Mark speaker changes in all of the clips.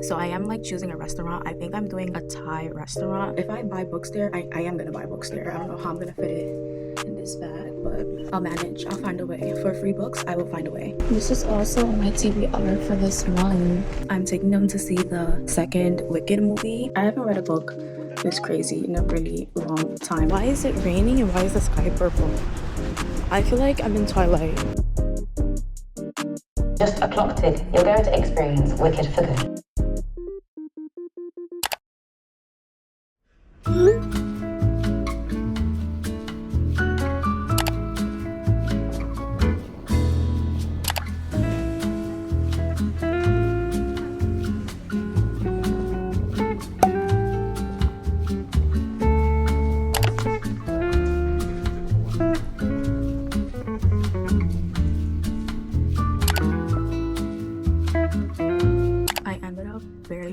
Speaker 1: So I am like choosing a restaurant. I think I'm doing a Thai restaurant. If I buy bookstore, I am gonna buy bookstore. I don't know how I'm gonna fit it in this bag, but I'll manage. I'll find a way. For free books, I will find a way. This is also my TBR for this one. I'm taking them to see the second Wicked movie. I haven't read a book this crazy in a really long time. Why is it raining and why is the sky purple? I feel like I'm in Twilight.
Speaker 2: Just a clock tick. You're going to experience Wicked for good.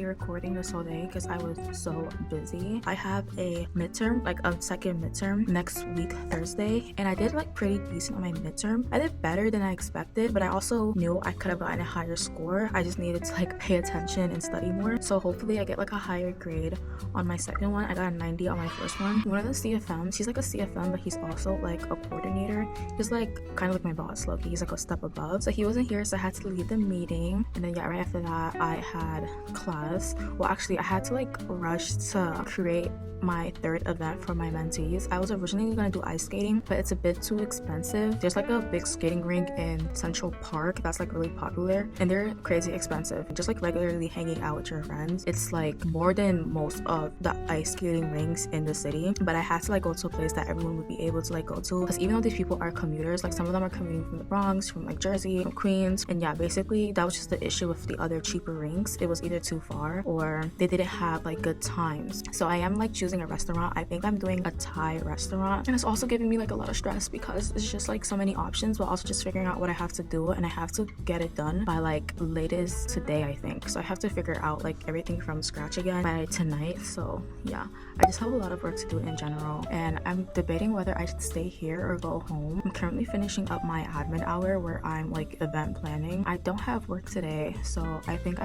Speaker 1: Recording this whole day because I was so busy. I have a midterm, like a second midterm next week Thursday, and I did like pretty decent on my midterm. I did better than I expected, but I also knew I could have gotten a higher score. I just needed to like pay attention and study more. So hopefully I get like a higher grade on my second one. I got a 90 on my first one. One of the CFMs, he's like a CFM, but he's also like a coordinator. He's like kind of like my boss, Loki. He's like a step above. So he wasn't here, so I had to leave the meeting, and then yeah, right after that I had class. Well, actually I had to like rush to create my third event for my mentees. I was originally gonna do ice skating, but it's a bit too expensive. There's like a big skating rink in Central Park that's like really popular, and they're crazy expensive. Just like regularly hanging out with your friends, it's like more than most of the ice skating rinks in the city. But I had to like go to a place that everyone would be able to like go to, because even though these people are commuters, like some of them are commuting from the Bronx, from like Jersey, from Queens, and yeah, basically that was just the issue with the other cheaper rinks. It was either too far or they didn't have like good times. So I am like choosing a restaurant. I think I'm doing a Thai restaurant, and it's also giving me like a lot of stress because it's just like so many options, but also just figuring out what I have to do, and I have to get it done by like latest today, I think. So I have to figure out like everything from scratch again by tonight. So yeah, I just have a lot of work to do in general, and I'm debating whether I should stay here or go home. I'm currently finishing up my admin hour where I'm like event planning. I don't have work today, so I think I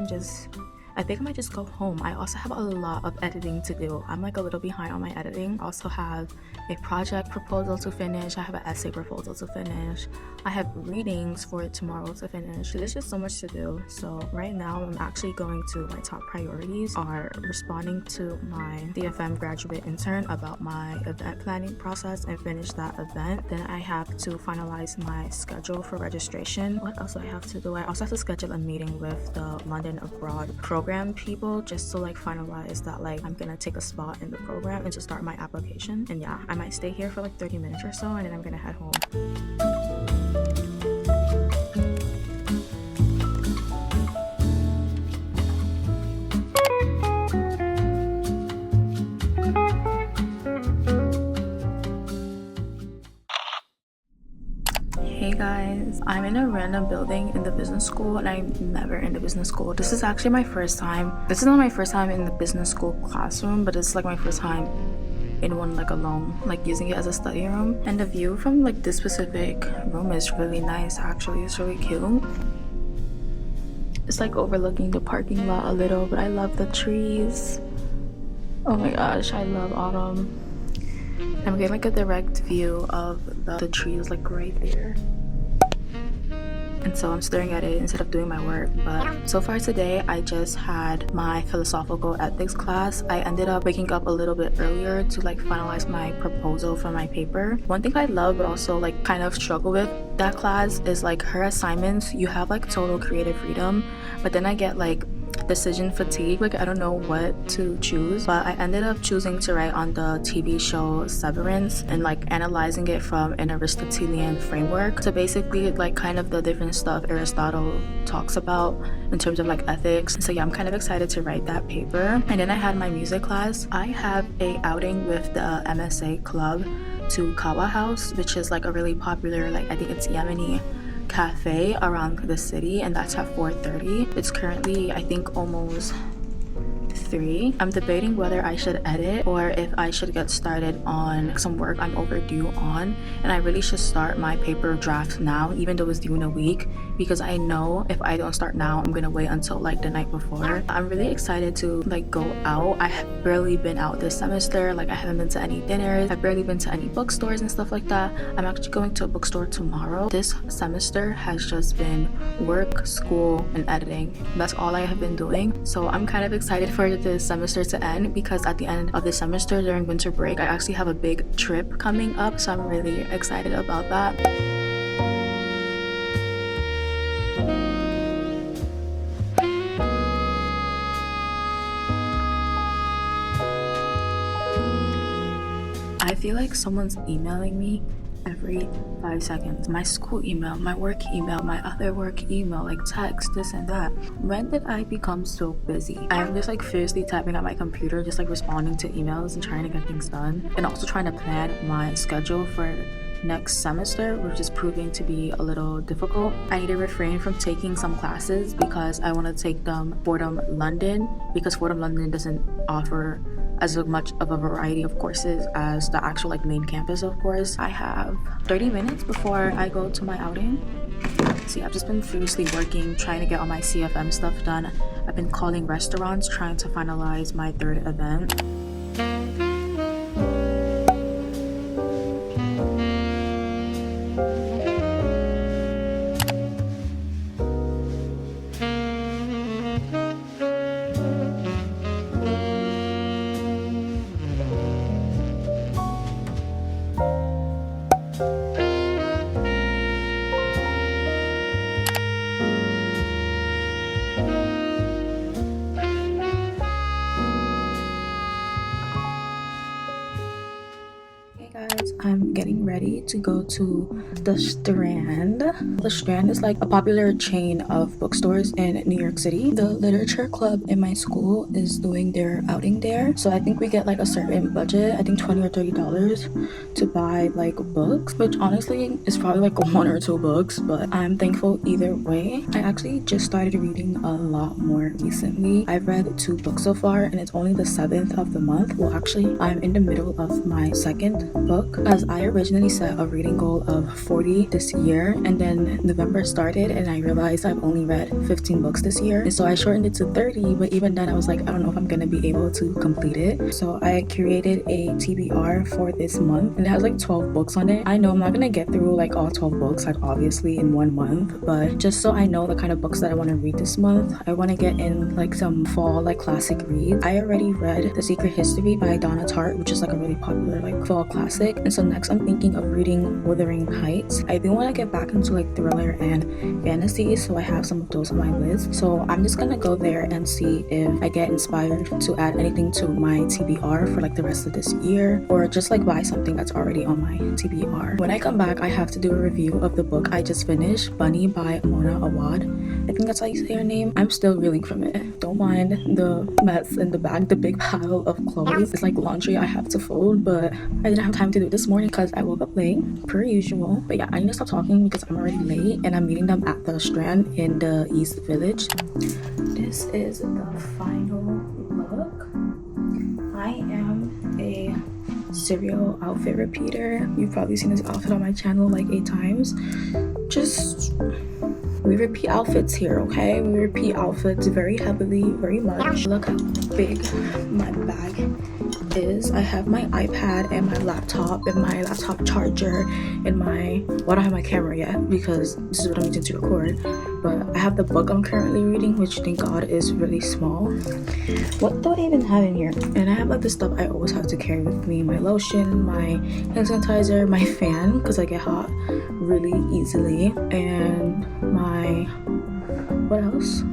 Speaker 1: might just go home. I also have a lot of editing to do. I'm like a little behind on my editing. I also have a project proposal to finish. I have an essay proposal to finish. I have readings for tomorrow to finish. There's just so much to do. So right now I'm actually going to, my top priorities are responding to my DFM graduate intern about my event planning process and finish that event. Then I have to finalize my schedule for registration. What else do I have to do? I also have to schedule a meeting with the London Abroad program people just to like finalize that like I'm gonna take a spot in the program and to start my application. And yeah, I might stay here for like 30 minutes or so, and then I'm gonna head home. Hey guys, I'm in a random building in the business school, and I'm never in the business school. This is actually my first time. This is not my first time in the business school classroom, but it's like my first time in one like alone, like using it as a study room. And the view from like this specific room is really nice. Actually, it's really cute. It's like overlooking the parking lot a little, but I love the trees. Oh my gosh, I love autumn. I'm getting like a direct view of the trees like right there, and so I'm staring at it instead of doing my work. But so far today I just had my philosophical ethics class. I ended up waking up a little bit earlier to like finalize my proposal for my paper. One thing I love but also like kind of struggle with that class is like her assignments. You have like total creative freedom, but then I get like decision fatigue. Like I don't know what to choose, but I ended up choosing to write on the TV show Severance and like analyzing it from an Aristotelian framework. So basically like kind of the different stuff Aristotle talks about in terms of like ethics. So yeah, I'm kind of excited to write that paper. And then I had my music class. I have a outing with the MSA club to Kawa House, which is like a really popular, like I think it's Yemeni cafe around the city, and that's at 4:30. It's currently I think almost 3. I'm debating whether I should edit or if I should get started on some work I'm overdue on, and I really should start my paper draft now, even though it's due in a week, because I know if I don't start now, I'm gonna wait until like the night before. I'm really excited to like go out. I have barely been out this semester. Like I haven't been to any dinners, I've barely been to any bookstores and stuff like that. I'm actually going to a bookstore tomorrow. This semester has just been work, school, and editing. That's all I have been doing. So I'm kind of excited for this semester to end, because at the end of the semester during winter break, I actually have a big trip coming up, so I'm really excited about that. I feel like someone's emailing me every 5 seconds. My school email, my work email, my other work email, like text, this and that. When did I become so busy? I'm just like fiercely typing at my computer, just like responding to emails and trying to get things done, and also trying to plan my schedule for next semester, which is proving to be a little difficult. I need to refrain from taking some classes because I want to take them Fordham London, because Fordham London doesn't offer as much of a variety of courses as the actual like main campus of course. I have 30 minutes before I go to my outing. See, I've just been fiercely working, trying to get all my CFM stuff done. I've been calling restaurants, trying to finalize my 3rd event. I'm getting ready to go to the Strand. The Strand is like a popular chain of bookstores in New York City. The literature club in my school is doing their outing there, so I think we get like a certain budget, I think $20 or $30 to buy like books, which honestly is probably like 1 or 2 books, but I'm thankful either way. I actually just started reading a lot more recently. I've read 2 books so far, and it's only the 7th of the month. Well, actually I'm in the middle of my 2nd book, as I originally set a reading goal of 40 this year, and then November started and I realized I've only read 15 books this year, and so I shortened it to 30, but even then I was like, I don't know if I'm gonna be able to complete it. So I created a TBR for this month, and it has like 12 books on it. I know I'm not gonna get through like all 12 books like obviously in 1 month, but just so I know the kind of books that I want to read this month, I want to get in like some fall like classic reads. I already read The Secret History by Donna Tartt, which is like a really popular like fall classic, and so next I'm thinking of reading Wuthering Heights. I do want to get back into like thriller and fantasy, so I have some of those on my list. So I'm just gonna go there and see if I get inspired to add anything to my TBR for like the rest of this year, or just like buy something that's already on my TBR. When I come back, I have to do a review of the book I just finished, Bunny by Mona Awad. I think that's how you say her name. I'm still reeling from it. Don't mind the mess in the bag, the big pile of clothes. It's like laundry I have to fold, but I didn't have time to do it this morning because I woke up late, per usual. But yeah, I need to stop talking because I'm already late, and I'm meeting them at the Strand in the East Village. This is the final look. I am a serial outfit repeater. You've probably seen this outfit on my channel like 8 times. We repeat outfits here, okay? We repeat outfits very heavily, very much. Look how big my bag is. I have my iPad and my laptop charger and my, well, I don't have my camera yet because this is what I'm using to record, but I have the book I'm currently reading, which thank God is really small. What do I even have in here? And I have like the stuff I always have to carry with me: my lotion, my hand sanitizer, my fan because I get hot really easily, and my, what else?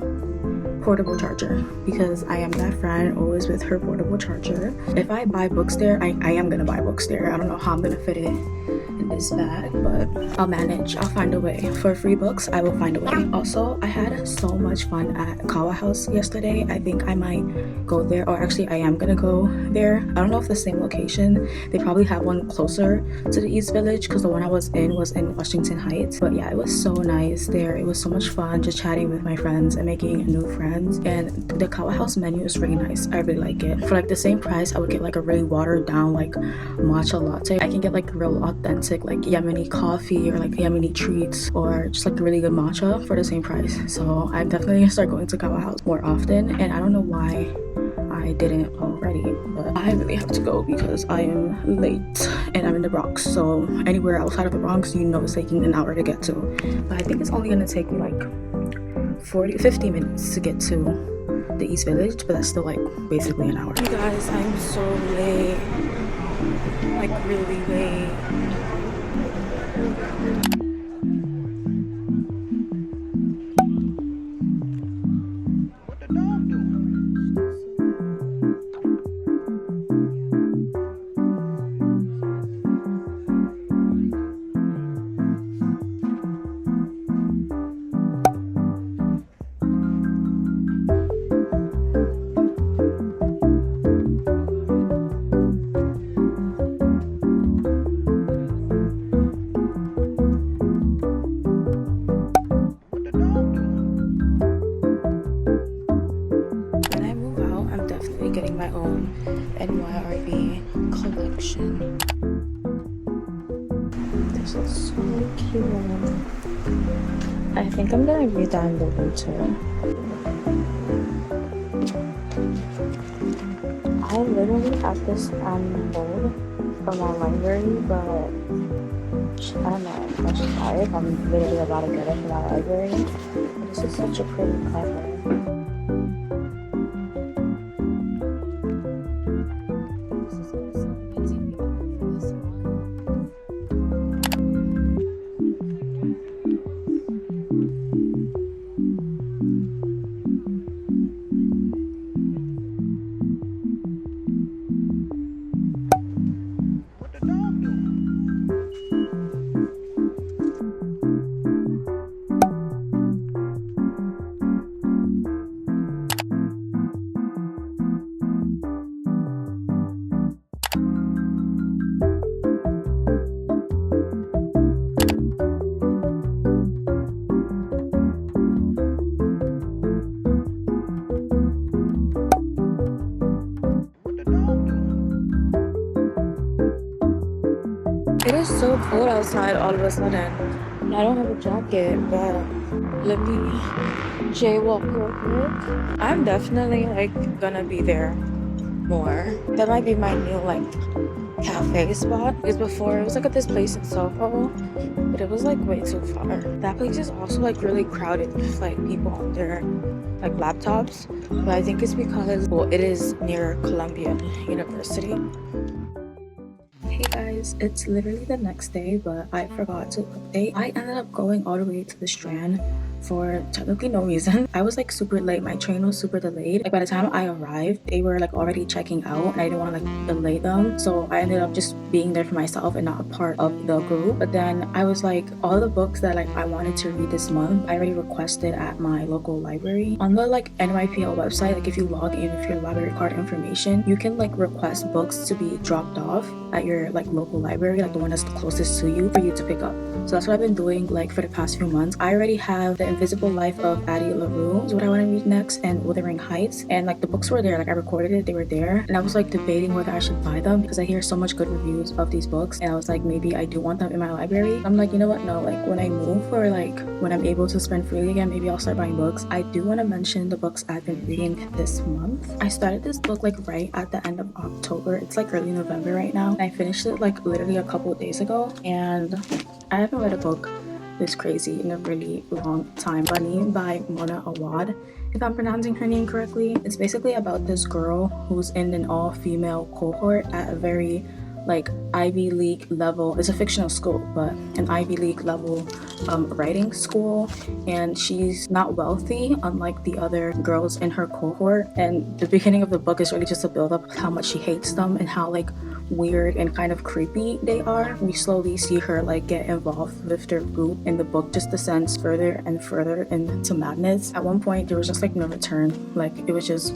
Speaker 1: Portable charger, because I am that friend always with her portable charger. If I buy books there, I am gonna buy books there. I don't know how I'm gonna fit it in is bad, but I'll manage. I'll find a way. For free books, I will find a way. Also, I had so much fun at Kawa House yesterday. I think I might go there, or actually I am gonna go there. I don't know if the same location. They probably have one closer to the East Village because the one I was in Washington Heights. But yeah, it was so nice there. It was so much fun just chatting with my friends and making new friends. And the Kawa House menu is really nice. I really like it. For like the same price, I would get like a really watered down like matcha latte. I can get like real authentic like Yemeni coffee or like Yemeni treats or just like really good matcha for the same price. So I'm definitely gonna start going to Kawa House more often, and I don't know why I didn't already, but I really have to go because I am late and I'm in the Bronx. So anywhere outside of the Bronx, you know, it's taking an hour to get to. But I think it's only gonna take me like 50 minutes to get to the East Village, but that's still like basically an hour. You guys, I'm so late, like really late. Getting my own NYRB collection. This is so cute. I think I'm gonna read that in the winter. I literally have this on hold from my library, but I don't know, I should try it. I'm literally about to get it from my library. This is such a pretty cover. It is so cold outside all of a sudden. And I don't have a jacket, but let me jaywalk real quick. I'm definitely like gonna be there more. That might be my new like cafe spot, because before it was like at this place in Soho, but it was like way too far. That place is also like really crowded with like people on their like laptops, but I think it's because, well, it is near Columbia University. Hey guys, it's literally the next day, but I forgot to update. I ended up going all the way to the Strand for technically no reason. I was like super late. My train was super delayed. Like by the time I arrived, they were like already checking out and I didn't want to like delay them. So I ended up just being there for myself and not a part of the group. But then I was like, all the books that like I wanted to read this month, I already requested at my local library. On the like NYPL website, like if you log in with your library card information, you can like request books to be dropped off at your like local library, like the one that's the closest to you, for you to pick up. So that's what I've been doing like for the past few months. I already have The Invisible Life of Addie LaRue is what I want to read next, and Wuthering Heights, and like the books were there, like I recorded it, they were there, and I was like debating whether I should buy them because I hear so much good reviews of these books, and I was like, maybe I do want them in my library. I'm like, you know what, no, like when I move, or like when I'm able to spend freely again, maybe I'll start buying books. I do want to mention the books I've been reading this month. I started this book like right at the end of October. It's like early November right now, and I finished it like literally a couple of days ago, and I haven't read a book this crazy in a really long time. Bunny by Mona Awad, if I'm pronouncing her name correctly. It's basically about this girl who's in an all-female cohort at a very like Ivy League level, it's a fictional school, but an Ivy League level writing school, and she's not wealthy unlike the other girls in her cohort. And the beginning of the book is really just a build up of how much she hates them and how like weird and kind of creepy they are. We slowly see her like get involved with their group, and the book just descends further and further into madness. At one point there was just like no return, like it was just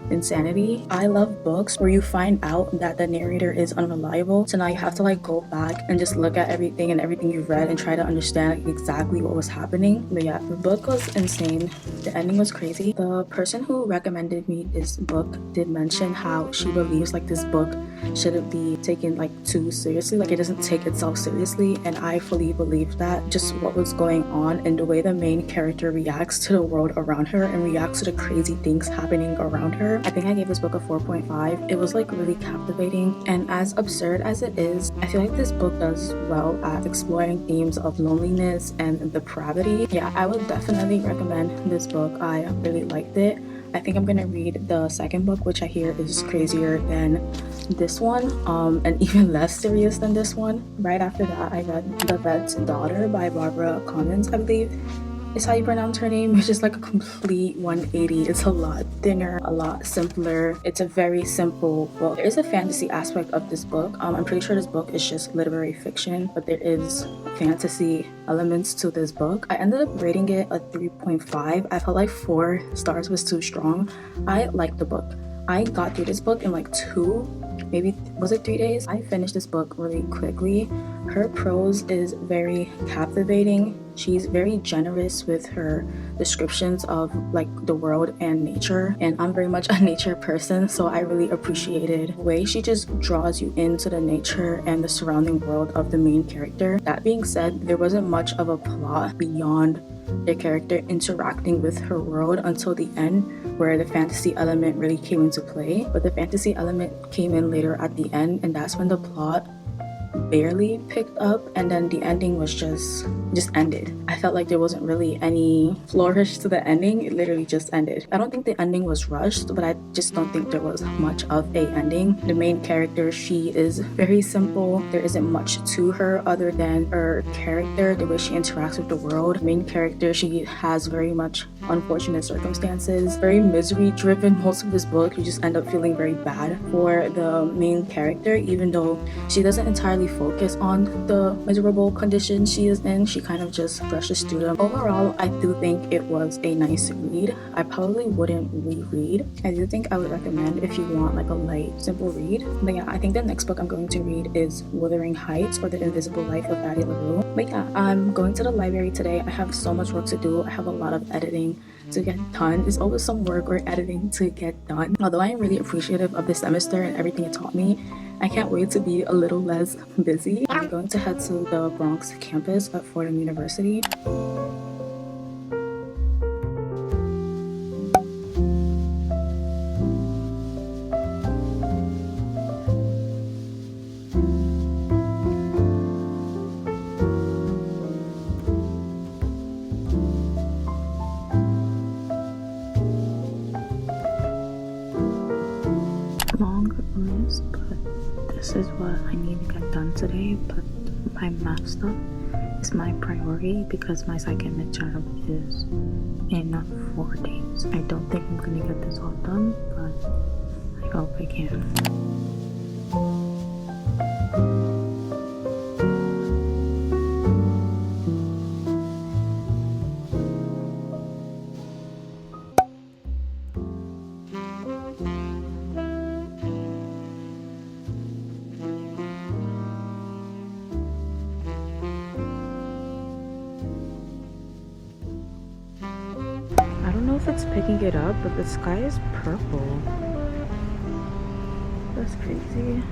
Speaker 1: insanity. I love books where you find out that the narrator is unreliable, so now you have to like go back and just look at everything you've read and try to understand exactly what was happening. But yeah, the book was insane. The ending was crazy. The person who recommended me this book did mention how she believes like this book shouldn't be taken like too seriously, like it doesn't take itself seriously, and I fully believe that. Just what was going on and the way the main character reacts to the world around her and reacts to the crazy things happening around her. I think I gave this book a 4.5. It was like really captivating, and as absurd as it is, I feel like this book does well at exploring themes of loneliness and depravity. Yeah, I would definitely recommend this book. I really liked it. I think I'm gonna read the second book, which I hear is crazier than this one, and even less serious than this one. Right after that, I read The Vet's Daughter by Barbara Commons, I believe is how you pronounce her name, which is like a complete 180. It's a lot thinner, a lot simpler. It's a very simple book. There is a fantasy aspect of this book. I'm pretty sure this book is just literary fiction, but there is fantasy elements to this book. I ended up rating it a 3.5. I felt like 4 stars was too strong. I liked the book. I got through this book in like 3 days. I finished this book really quickly. Her prose is very captivating. She's very generous with her descriptions of like the world and nature, and I'm very much a nature person, so I really appreciated the way she just draws you into the nature and the surrounding world of the main character. That being said, there wasn't much of a plot beyond the character interacting with her world until the end, where the fantasy element really came into play. But the fantasy element came in later at the end, and that's when the plot barely picked up, and then the ending was just ended. I felt like there wasn't really any flourish to the ending. It literally just ended. I don't think the ending was rushed, but I just don't think there was much of a ending. The main character, she is very simple. There isn't much to her other than her character, the way she interacts with the world. The main character, she has very much unfortunate circumstances, very misery driven. Most of this book, you just end up feeling very bad for the main character, even though she doesn't entirely focus on the miserable condition she is in. She kind of just brushes through them. Overall, I do think it was a nice read. I probably wouldn't reread. I do think I would recommend if you want like a light, simple read. But yeah, I think the next book I'm going to read is Wuthering Heights, or The Invisible Life of Addie LaRue. But yeah, I'm going to the library today. I have so much work to do. I have a lot of editing to get done. There's always some work or editing to get done. Although I am really appreciative of this semester and everything it taught me, I can't wait to be a little less busy. I'm going to head to the Bronx campus at Fordham University. Long list, but this is what I need to get done today. But my math stuff is my priority because my second midterm is in 4 days. I don't think I'm gonna get this all done, but I hope I can. I don't know if it's picking it up, but the sky is purple. That's crazy.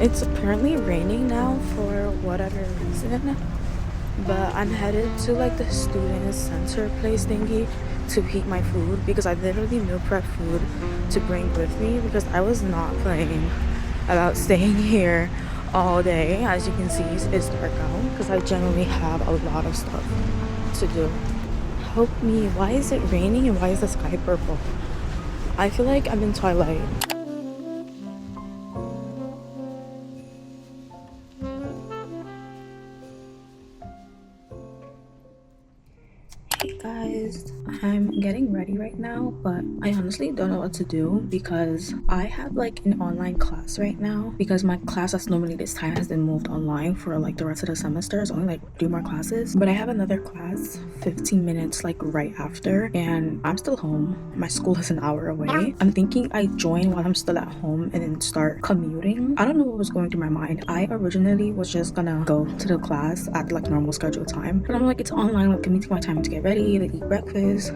Speaker 1: It's apparently raining now for whatever reason, but I'm headed to like the student center place thingy to heat my food because I literally meal prep food to bring with me because I was not playing about staying here all day. As you can see, it's dark out because I generally have a lot of stuff to do. Help me, why is it raining and why is the sky purple? I feel like I'm in Twilight. Hey guys, I'm getting ready right now, but I honestly don't know what to do because I have like an online class right now because my class that's normally this time has been moved online for like the rest of the semester. It's only like 3 more classes, but I have another class 15 minutes like right after, and I'm still home. My school is an hour away. I'm thinking I join while I'm still at home and then start commuting. I don't know what was going through my mind. I originally was just gonna go to the class at like normal scheduled time, but I'm like, it's online, like, give me my time to get ready, like eat breakfast.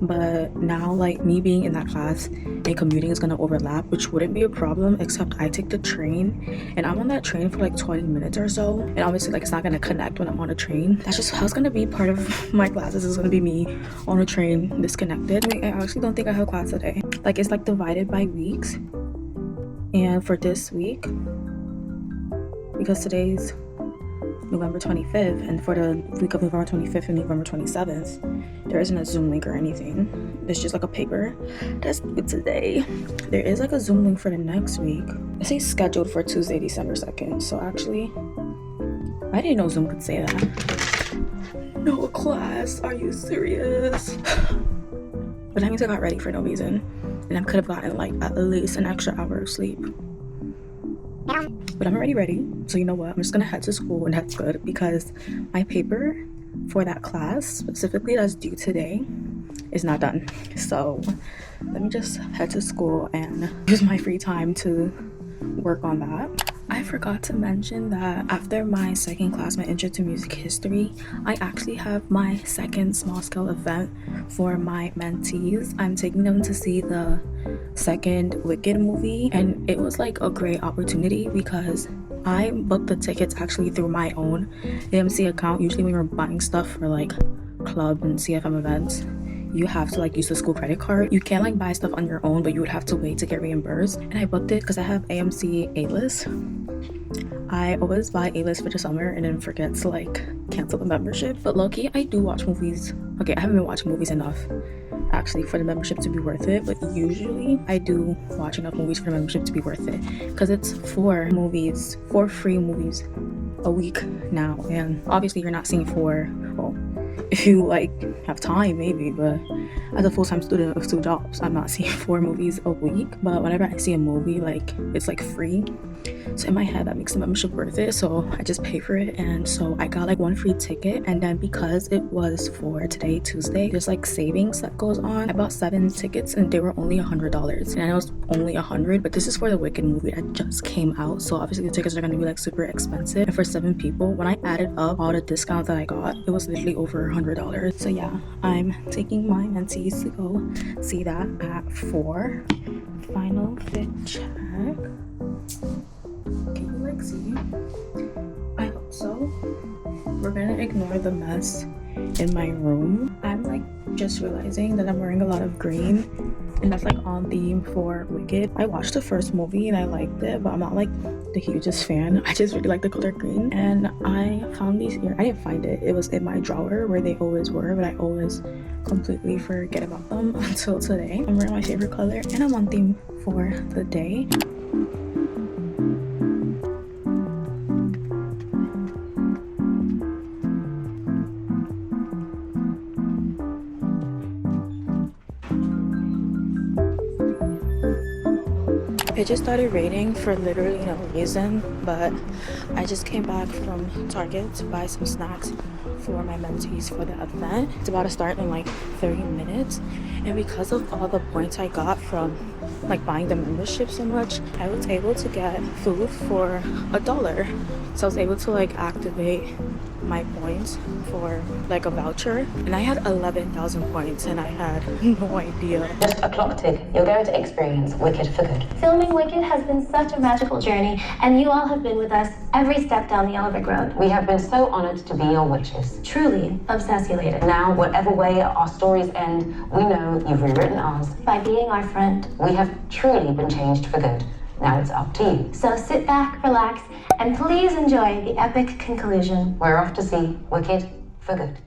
Speaker 1: But now like me being in that class and commuting is gonna overlap, which wouldn't be a problem, except I take the train and I'm on that train for like 20 minutes or so, and obviously like it's not gonna connect when I'm on a train. That's just how it's gonna be. Part of my classes is gonna be me on a train disconnected. I actually don't think I have class today. Like it's like divided by weeks, and for this week, because today's November 25th, and for the week of November 25th and November 27th, there isn't a Zoom link or anything. It's just like a paper that's due today. There is like a Zoom link for the next week. It says scheduled for Tuesday, December 2nd. So actually, I didn't know Zoom could say that. No class, are you serious? But that means I got ready for no reason, and I could have gotten like at least an extra hour of sleep. But I'm already ready, so you know what, I'm just gonna head to school, and that's good because my paper for that class specifically that's due today is not done. So let me just head to school and use my free time to work on that. I forgot to mention that after my second class, my intro to music history, I actually have my second small scale event for my mentees. I'm taking them to see the second Wicked movie, and it was like a great opportunity because I booked the tickets actually through my own AMC account. Usually when you're buying stuff for like club and CFM events, you have to like use the school credit card. You can't like buy stuff on your own, but you would have to wait to get reimbursed. And I booked it because I have AMC A-list. I always buy A-list for the summer and then forget to like cancel the membership. But low-key, I do watch movies. Okay, I haven't been watching movies enough actually for the membership to be worth it, but usually I do watch enough movies for the membership to be worth it because it's 4 free movies a week now, and obviously you're not seeing 4, well, if you like have time maybe, but as a full-time student of 2 jobs, I'm not seeing 4 movies a week. But whenever I see a movie, like it's like free, so in my head that makes the membership worth it, so I just pay for it. And so I got like 1 free ticket, and then because it was for today, Tuesday, there's like savings that goes on. I bought 7 tickets and they were only $100, and I know it's only 100, but this is for the Wicked movie that just came out, so obviously the tickets are gonna be like super expensive. And for 7 people, when I added up all the discounts that I got, it was literally over $100. So yeah, I'm taking my mentees to go see that at 4. Final fit check. Can you like see? I hope so. We're gonna ignore the mess in my room. I'm like just realizing that I'm wearing a lot of green, and that's like on theme for Wicked. I watched the first movie and I liked it, but I'm not like the hugest fan. I just really like the color green, and I found these here. I didn't find it. It was in my drawer where they always were, but I always completely forget about them until today. I'm wearing my favorite color and I'm on theme for the day. It just started raining for literally no reason, but I just came back from Target to buy some snacks for my mentees for the event. It's about to start in like 30 minutes, and because of all the points I got from like buying the membership so much, I was able to get food for $1. So I was able to like activate my points for like a voucher, and I had 11,000 points and I had no idea.
Speaker 2: Just a clock tick, you're going to experience Wicked for good.
Speaker 3: Filming Wicked has been such a magical journey, and you all have been with us every step down the Elric Road.
Speaker 2: We have been so honored to be your witches.
Speaker 3: Truly obsessulated.
Speaker 2: Now, whatever way our stories end, we know you've rewritten ours.
Speaker 3: By being our friend.
Speaker 2: We have truly been changed for good. Now it's up to you.
Speaker 3: So sit back, relax, and please enjoy the epic conclusion.
Speaker 2: We're off to see Wicked for good.